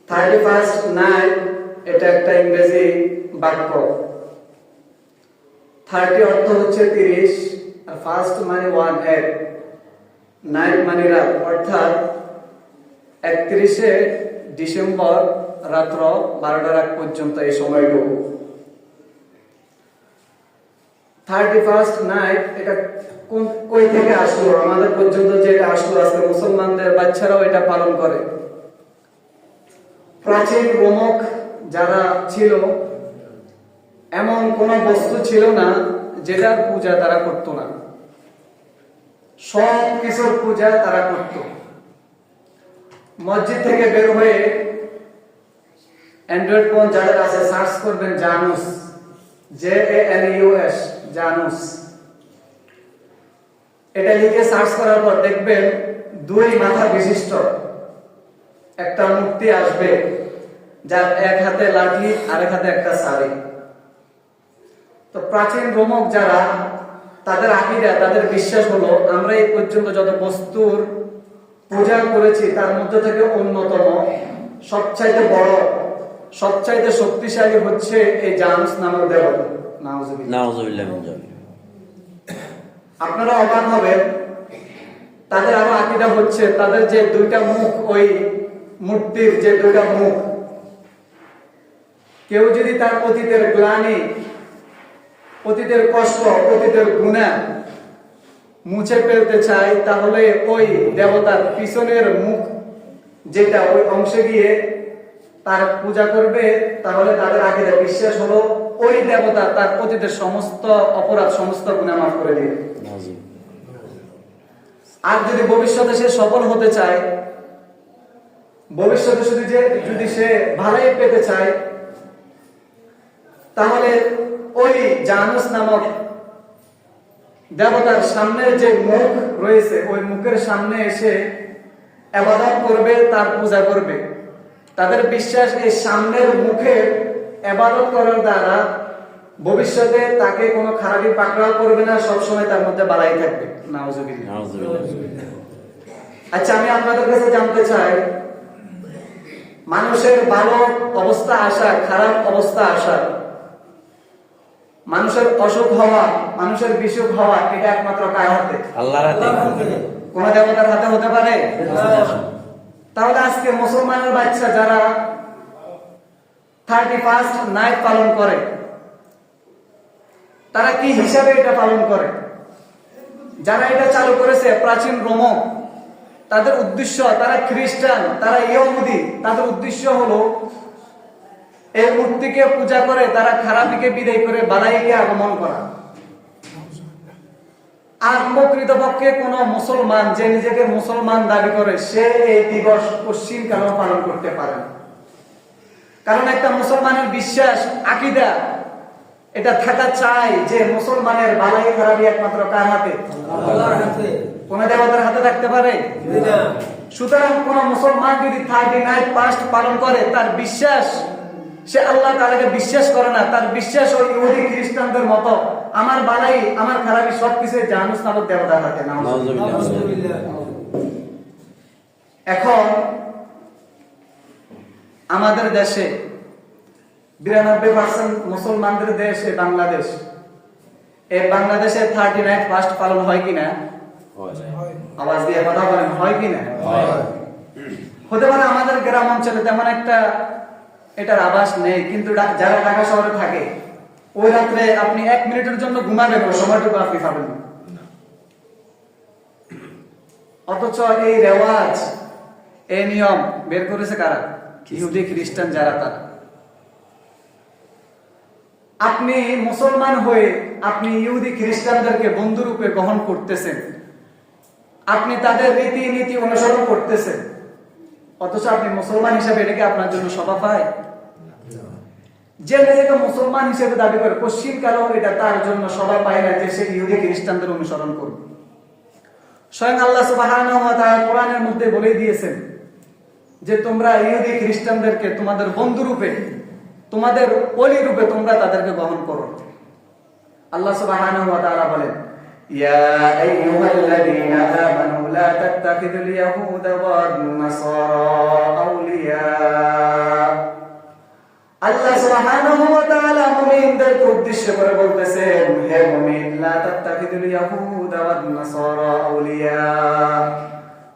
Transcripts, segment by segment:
31st night এটা একটা ইংরেজি বাক্য। 30 অর্থ হচ্ছে 30, আর ফার্স্ট মানে 1 নাইট মানে রাত, অর্থাৎ 31শে ডিসেম্বর রাত্র 12টার আগ পর্যন্ত এই সময়টুকু। 31st নাইট এটা কই থেকে আসলো, আমাদের পর্যন্ত যেটা আসলো, আজকে মুসলমানদের বাচ্চারাও এটা পালন করে। প্রাচীন রোমক যারা ছিল, এমন কোন বস্তু ছিল না যেটার পূজা তারা করত না, সব কিছুর পূজা তারা করত। মসজিদ থেকে বের হয়ে অ্যান্ড্রয়েড ফোন যাদের আছে সার্চ করবেন জানুস, JANUS, জানুস, এটা লিখে সার্চ করার পর দেখবেন 2 মাথা বিশিষ্ট একটা মূর্তি আসবে, যার এক হাতে লাঠি আর এক হাতে একটা ছাড়ি। তো প্রাচীন রোমক যারা, তাদের আকীদা, তাদের বিশ্বাস হলো আমরা এই পর্যন্ত যত বস্তুর পূজা করেছি তার মধ্যে থেকে অন্যতম, সবচাইতে বড়, সবচাইতে শক্তিশালী হচ্ছে এই জানুস নামক দেবতা। নাউজুবিল্লাহ। আপনারা অবাক হবেন, তাদের আরো আকীদা হচ্ছে তাদের যে 2টা মুখ, ওই মূর্তির যে 2টা মুখ, কেউ যদি তার অতীতের গ্লানি, অতীতের কষ্ট, অতীতের গুনাহ মুছে ফেলতে চায়, তাহলে ওই দেবতার পিছনের মুখ যেটা, ওই অংশে গিয়ে তার পূজা করবে। তাহলে তাদের আকীদা, বিশ্বাস হলো ওই দেবতা তার অতীতের সমস্ত অপরাধ, সমস্ত গুনাহ মাফ করে দিবে। আর যদি ভবিষ্যতে সে সফল হতে চায়, ভবিষ্যতে যদি সে ভালোই পেতে চায়, তাহলে ওই জানুস নামক দেবতার সামনের যে মুখ রয়েছে, ওই মুখের সামনে এসে ইবাদত করবে, তার পূজা করবে। তাদের বিশ্বাস এই সামনের মুখের ইবাদত করার দ্বারা ভবিষ্যতে তাকে কোনো খারাপি পাকড়াও করবে না, সবসময় তার মধ্যে বালাই থাকবে। নাউজুবিল্লাহ। আচ্ছা, আমি আপনাদের কাছে জানতে চাই, মানুষের ভালো অবস্থা আসা, খারাপ অবস্থা আসা, মানুষের অসুখ হওয়া, মানুষের বিসুখ হওয়া, এটা একমাত্র কার হাতে? আল্লাহর হাতে। কোন দেবতার হাতে হতে পারে? তাহলে আজকে মুসলমানের বাচ্চা যারা 31st নাইট পালন করে, তারা কি হিসাবে এটা পালন করে? যারা এটা চালু করেছে প্রাচীন রোমক, তাদের উদ্দেশ্য, তারা খ্রিস্টান, তারা ইহুদি, তাদের উদ্দেশ্য হলো এই মূর্তিকে পূজা করে তারা খারাপিকে বিদায় করে বালাইকে আগমন করা। আর প্রকৃতপক্ষে কোন মুসলমান যে নিজেকে মুসলমান দাবি করে, সে এই দিবস পশ্চিম কালেও পালন করতে পারে না। কারণ একটা মুসলমানের বিশ্বাস, আকীদা, এটা থাকা চাই যে মুসলমানের বালাই খারাপি একমাত্র কার হাতে? আল্লাহর হাতে। কোন দেবতার হাতে থাকতে পারে না। সুতরাং কোন মুসলমান যদি 31st পালন করে, তার বিশ্বাস, সে আল্লাহ তাআলাকে বিশ্বাস করে না, তার বিশ্বাস ওই ইহুদি খ্রিস্টানদের মতো আমার বালাই, আমার খারাপি সবকিছু জানুস নামক দেবতার হাতে। নাউজুবিল্লাহ। এখন আমাদের দেশে 92% মুসলমানদের দেশ এই বাংলাদেশ। এই বাংলাদেশে 31st পালন হয় কিনা? আওয়াজ দিয়ে কথা বলেন, হয় কিনা? হতে পারে আমাদের গ্রাম অঞ্চলে তেমন একটা এটার আভাস নেই, কিন্তু যারা ঢাকা শহরে থাকে, ওই রাত্রে আপনি 1 মিনিটের জন্য ঘুমাবেন, ওই সময়টুকু আপনি পাবেন না। অথচ এই রেওয়াজ, এই নিয়ম বের করেছে কারা? ইহুদি খ্রিস্টান যারা, তারা। আপনি মুসলমান হয়ে আপনি ইহুদি খ্রিস্টানদেরকে বন্ধুরূপে গ্রহণ করতেছেন, আপনি তাদের রীতি নীতি অনুসরণ করতেছেন, অথচ আপনি মুসলমান হিসেবে এটাকে আপনার জন্য শোভা পায়? যে নিজেকে মুসলমান হিসেবে দাবি করে, পশ্চিম কালেও এটা তার জন্য শোভা পায় না যে সে ইহুদি খ্রিস্টানদের অনুসরণ করবে। স্বয়ং আল্লাহ সুবহানাহু ওয়া তাআলা কোরআনের মধ্যে বলে দিয়েছেন যে তোমরা ইহুদি খ্রিস্টানদেরকে তোমাদের বন্ধু রূপে, তোমাদের ওলি রূপে তোমরা তাদেরকে গ্রহণ করো। আল্লাহ সুবহানাহু ওয়া তাআলা বলেন, ইয়া আইয়ুহাল্লাযীনা আমানু লা তাত্তাখিযুল ইয়াহুদা ওয়ান নাসারা আউলিয়া মুমিনদেরকে উদ্দেশ্য করে বলতেছেন, হে মুমিন, লা তাত্তাখিদুল ইয়াহুদা ওয়ান নাসারা আউলিয়া,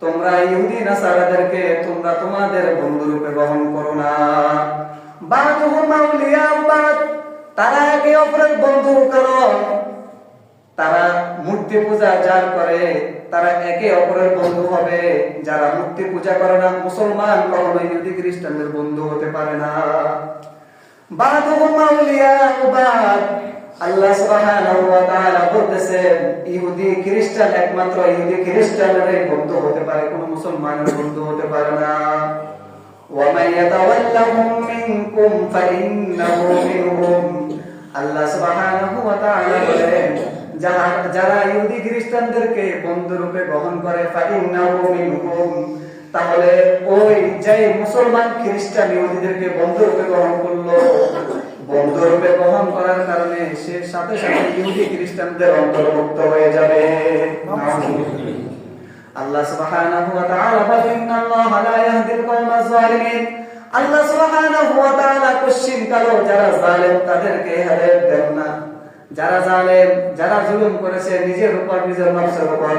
তোমরা ইহুদি নাসারাদেরকে তোমরা তোমাদের বন্ধু রূপে গ্রহণ করো না। বা'দুহুম আউলিয়া বা'দ, তারা একে অপরের বন্ধু করো। তারা মূর্তি পূজা যার করে তারা একে অপরের বন্ধু হবে, যারা মূর্তি পূজা করে না মুসলমান কখনো ইহুদি খ্রিস্টানদের বন্ধু হতে পারে না। বা'দুহুম আউলিয়া বা'দ, আল্লাহ সুবহানাহু ওয়া তাআলা বলতেছেন ইহুদি খ্রিস্টান একমাত্র ইহুদি খ্রিস্টানেরই বন্ধু হতে পারে, কোনো মুসলমানের বন্ধু হতে পারে না। ওয়া মান ইয়াতাওয়াল্লাহুম মিনকুম ফাইন্নাহু মিনহুম, আল্লাহ সুবহানাহু ওয়া তাআলা বলেন যারা ইহুদি খ্রিস্টানদেরকে বন্ধু রূপে গ্রহণ করে ফাইন্নাহু মিনহুম, তাহলে ওই যে মুসলমান খ্রিস্টান ইহুদিদেরকে বন্ধু রূপে গ্রহণ করলো, বন্ধু রূপে গ্রহণ করার কারণে সে সাথে সাথে ইহুদি খ্রিস্টানদের অন্তর্ভুক্ত হয়ে যাবে। আল্লাহ সুবহানাহু ওয়া তাআলা বলেন ইন্নাল্লাহা লা ইয়াহদিল কওমাজ জালিমিন, আল্লাহ সুবহানাহু ওয়া তাআলা কশিন কালো যারা জালেম তাদেরকে হেদায়েত দেন না। যারা জালেম, যারা জুলুম করেছে নিজের উপর নিজের নফসের উপর,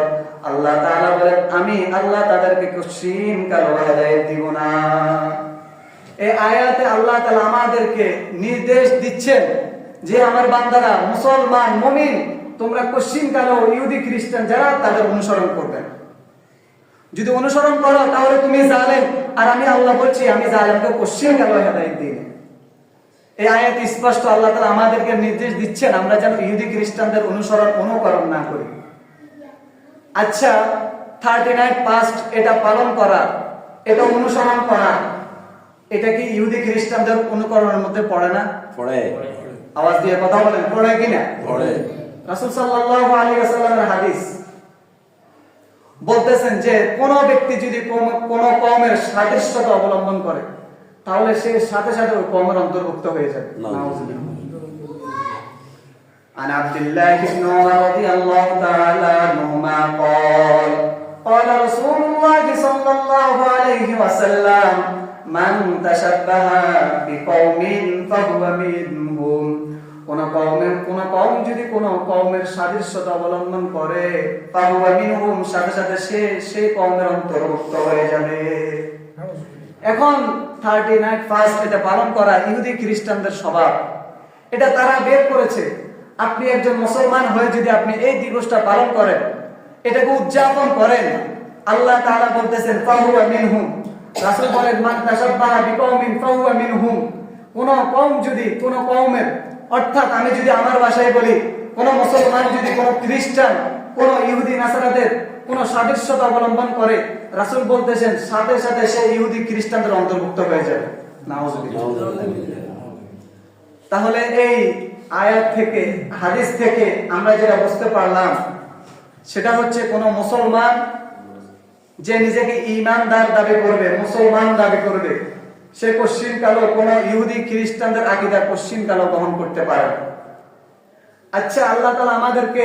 আল্লাহ তাআলা বলেন আমি আল্লাহ তাদেরকে কশিন কালো হেদায়েত দিব না। এই আয়াতে আল্লাহ তাআলা আমাদেরকে নির্দেশ দিচ্ছেন যে আমার বান্দারা মুসলমান মুমিন তোমরা কশিন কালো ইহুদি খ্রিস্টান যারা তাদের অনুসরণ করবে। যদি অনুসরণ করো তাহলে তুমি জালেম, আর আমি আল্লাহ বলছি আমি জালেমকে কশিন কালো হেদায়েত দিই। এই আয়াত স্পষ্ট আল্লাহ তাআলা আমাদেরকে নির্দেশ দিচ্ছেন আমরা যেন ইহুদি খ্রিস্টানদের অনুকরণ না করি। আচ্ছা, 39 পাস্ট এটা পালন করা, এটা অনুসরণ করা, এটা কি ইহুদি খ্রিস্টানদের অনুকরণের মধ্যে পড়ে না? পড়ে। আওয়াজ দিয়ে কথা বলেন, পড়ে কিনা? পড়ে। রাসূল সাল্লাল্লাহু আলাইহি ওয়াসাল্লামের হাদিস বলতেছেন যে কোন ব্যক্তি যদি কোন কওমের সাদৃশ্যতা অবলম্বন করে তাহলে সে সাথে সাথে ওই কওমের অন্তর্ভুক্ত হয়ে যাবে। নাউযুবিল্লাহ। عن عبد الله بن عمر رضي الله تعالى عنهما قال قال رسول الله صلى الله عليه وسلم من تشبه بقوم فهو منهم, কোন কওম যদি কোন কওমের সাদৃশ্যতা অবলম্বন করে ফাহুয়া মিনহুম, সাথে সাথে সে সেই কওমের অন্তর্ভুক্ত হয়ে যাবে। এখন 39 ফাস্ট এটা পালন করা ইহুদি খ্রিস্টানদের স্বভাব, এটা তারা বের করেছে। আপনি একজন মুসলমান হয়ে যদি আপনি এই দিবসটা পালন করেন, এটাকে উদযাপন করেন, আল্লাহ তাআলা বলতেছেন ফাহুয়া মিনহুম, রাসূল বলেন মান তাশাব্বাহা বিকওমিন ফাহুয়া মিনহুম, কোন কওম যদি কোন কওমের, অর্থাৎ আমি যদি আমার ভাষায় বলি কোন মুসলমান যদি কোন খ্রিস্টান কোন ইহুদি নাসারাদের কোন সাদৃশ্যতা অবলম্বন করে, রাসূল বলতেছেন সাথে সাথে সে ইহুদি খ্রিস্টানদের অন্তর্ভুক্ত হয়ে যাবে। নাউযুবিল্লাহ। তাহলে এই আয়াত থেকে হাদিস থেকে আমরা যেটা বুঝতে পারলাম সেটা হচ্ছে কোন মুসলমান যে নিজেকে ঈমানদার দাবি করবে, মুসলমান দাবি করবে, সে কশিন কালো কোন ইহুদি খ্রিস্টানদের আকীদা কশিন কালো গ্রহণ করতে পারে। আচ্ছা, আল্লাহ তাআলা আমাদেরকে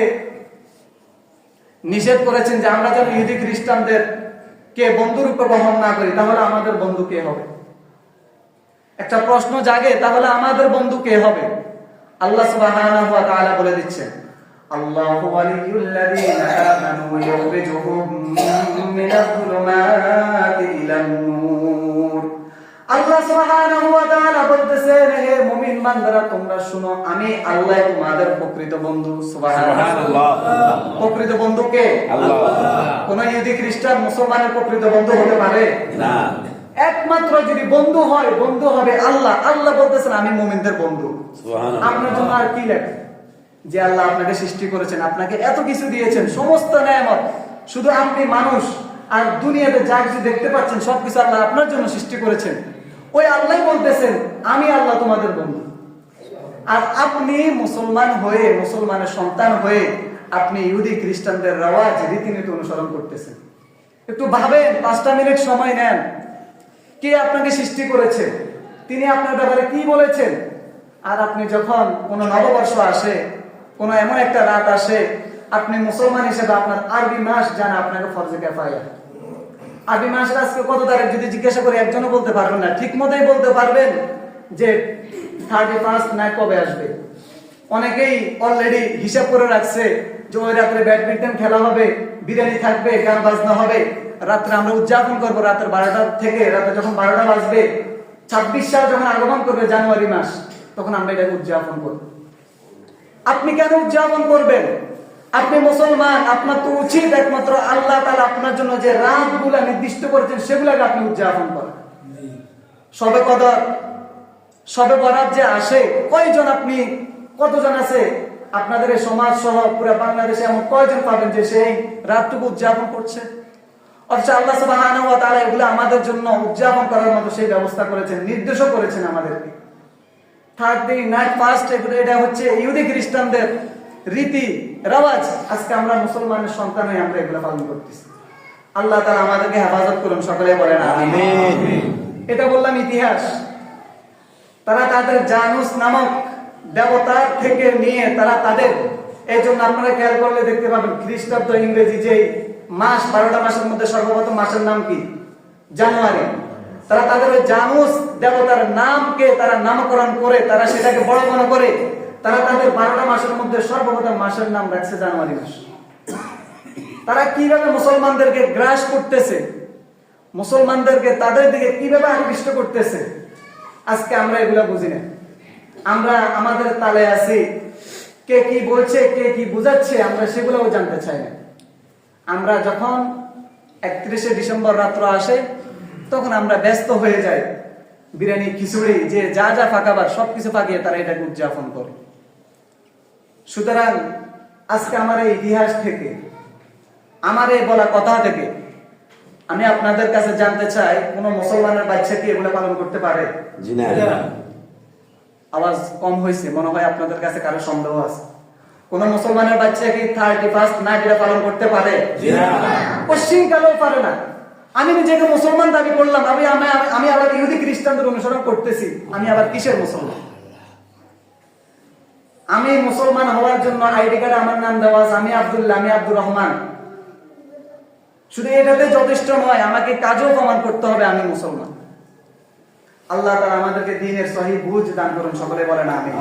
নিষেধ করেছেন যে আমরা যেন ইহুদি খ্রিস্টানদের কে বন্ধু রূপে গ্রহণ না করি, তাহলে আমাদের বন্ধু কে হবে? একটা প্রশ্ন জাগে, তাহলে আমাদের বন্ধু কে হবে? আল্লাহ সুবহানাহু ওয়া তাআলা বলে দিচ্ছেন আল্লাহু ওয়ালিয়ুল্লাযীনা আমানু ইউখরিজুহুম মিনায-যুলুমাতি ইলান-নূর। আল্লাহ সুবহানাহু ওয়া তাআলা বলতেছেন হে মুমিন বান্দারা তোমরা শুনো, আমি আল্লাহ তোমাদের প্রকৃত বন্ধু। সুবহানাল্লাহ। প্রকৃত বন্ধু কে? আল্লাহ। কোন ইহুদি খ্রিস্টান মুসলমানের প্রকৃত বন্ধু হতে পারে না। একমাত্র যদি বন্ধু হয়, বন্ধু হবে আল্লাহ। আল্লাহ বলতেছেন আমি মুমিনদের বন্ধু। সুবহানাল্লাহ। আপনার জন্য আর কি লাগে যে আল্লাহ আপনাকে সৃষ্টি করেছেন, আপনাকে এত কিছু দিয়েছেন, সমস্ত নেয়ামত, শুধু আপনি মানুষ আর দুনিয়াতে যা কিছু দেখতে পাচ্ছেন সবকিছু আল্লাহ আপনার জন্য সৃষ্টি করেছেন। ওই আল্লাহ বলতেছেন আমি আল্লাহ তোমাদের বন্ধু। আর আপনি মুসলমান হয়ে, মুসলমানের সন্তান হয়ে আপনি ইহুদি খ্রিস্টানদের রওয়াজ রীতিনীতি অনুসরণ করতেছেন। একটু ভাবেন, 5টা মিনিট সময় নেন, কে আপনাকে সৃষ্টি করেছে, তিনি আপনার ব্যাপারে কি বলেছেন। আর আপনি যখন কোনো নববর্ষ আসে, কোনো এমন একটা রাত আসে, আপনি মুসলমান হিসেবে আপনার আরবি মাস জানা আপনাকে ফরজে কিফায়া। আরবি মাসের আজকে কত তারিখ যদি জিজ্ঞাসা করি একজনও বলতে পারবেন না। ঠিক মতোই বলতে পারবেন যে 31 না কবে আসবে, অনেকেই অলরেডি হিসাব করে রাখছে যে ওই রাত্রে ব্যাডমিন্টন খেলা হবে, বিরিয়ানি থাকবে, গান বাজনা হবে, রাত্রে আমরা উদযাপন করবো রাতের 12টা থেকে রাতে যখন 12টা বাজবে 26 সাল যখন আগমন করবে জানুয়ারি মাস, তখন আমরা এটাকে উদযাপন করব। আপনি কেন উদযাপন করবেন? আপনি মুসলমান, আপনার তো উচিত একমাত্র আল্লাহ তাআলা আপনার জন্য যে রাতগুলা নির্দিষ্ট করেছেন সেগুলোকে আপনি উদযাপন করেন। শবে কদর, শবে বরাত যে আসে, কয়জন আপনি, কতজন আছে আপনাদের এই সমাজ সহ পুরো বাংলাদেশে এমন কয়জন পাবেন যে সেই রাতটুকু উদযাপন করছে? অথচ আল্লাহ সুবহানাহু ওয়া তাআলা এগুলো আমাদের জন্য উদযাপন করার মতো সেই ব্যবস্থা করেছেন, নির্দেশও করেছেন আমাদেরকে। থার্ড ডে, নাইট ফাস্ট, এটা হচ্ছে ইহুদি খ্রিস্টানদের রীতি রেওয়াজ। আজকে আমরা মুসলমানের সন্তান হয়ে আমরা এগুলো পালন করতেছি। আল্লাহ তাআলা আমাদেরকে হেফাজত করুন, সকলে বলেন আমিন। এটা বললাম ইতিহাস। তারা তাদের জানুস নামক দেবতার থেকে নিয়ে তারা তাদের, এই জন্য আপনারা খেয়াল করলে দেখতে পাবেন খ্রিস্টাব্দ ইংরেজি যে মাস, 12টা মাসের মধ্যে সর্বপ্রথম মাসের নাম কি? জানুয়ারি। তারা তাদের ওই জানুস দেবতার নামকে তারা নামকরণ করে তারা সেটাকে বড় মনে করে তারা তাদের 12টা মাসের মধ্যে সর্বপ্রথম মাসের নাম রাখছে জানুয়ারি মাস। তারা কিভাবে মুসলমানদেরকে গ্রাস করতেছে, মুসলমানদেরকে তাদের দিকে কিভাবে আকৃষ্ট করতেছে, আজকে আমরা এগুলা বুঝি না। আমরা আমাদের তালে আছি, কে কি বলছে, কে কি বুঝাচ্ছে, আমরা সেগুলোও জানতে চাই না। আমরা যখন 31শে ডিসেম্বর রাত্র আসে তখন আমরা ব্যস্ত হয়ে যাই বিরিয়ানি, খিচুড়ি, যে যা যা ফাঁকাবার সবকিছু ফাঁকিয়ে তারা এটাকে উদযাপন করে। সুতরাং আজকে আমার এই ইতিহাস থেকে, আমার এই বলা কথা থেকে আমি আপনাদের কাছে জানতে চাই, কোন মুসলমানের বাচ্চা কি এগুলো পালন করতে পারে? জি না। আওয়াজ কম হয়েছে, মনে হয় আপনাদের কাছে কারো সন্দেহ আছে। কোন মুসলমানের বাচ্চা কি 31st নাইট এটা পালন করতে পারে? জি না। পশ্চিম কালেও পারে না। আমি নিজেকে মুসলমান দাবি করলাম, আমি আবার ইহুদি খ্রিস্টানদের অনুসরণ করতেছি, আমি আবার কিসের মুসলমান? আমি মুসলমান হওয়ার জন্য আইডি কার্ডে আমার নাম দেওয়া আছে, আমি আব্দুল্লাহ, আমি আব্দুর রহমান। শুধু এটাতে যথেষ্ট নয়, আমাকে কাজও প্রমাণ করতে হবে আমি মুসলমান। আল্লাহ তাআলা আমাদেরকে দ্বীনের সহিহ বুঝ দান করুন, সকলে বলেন আমিন।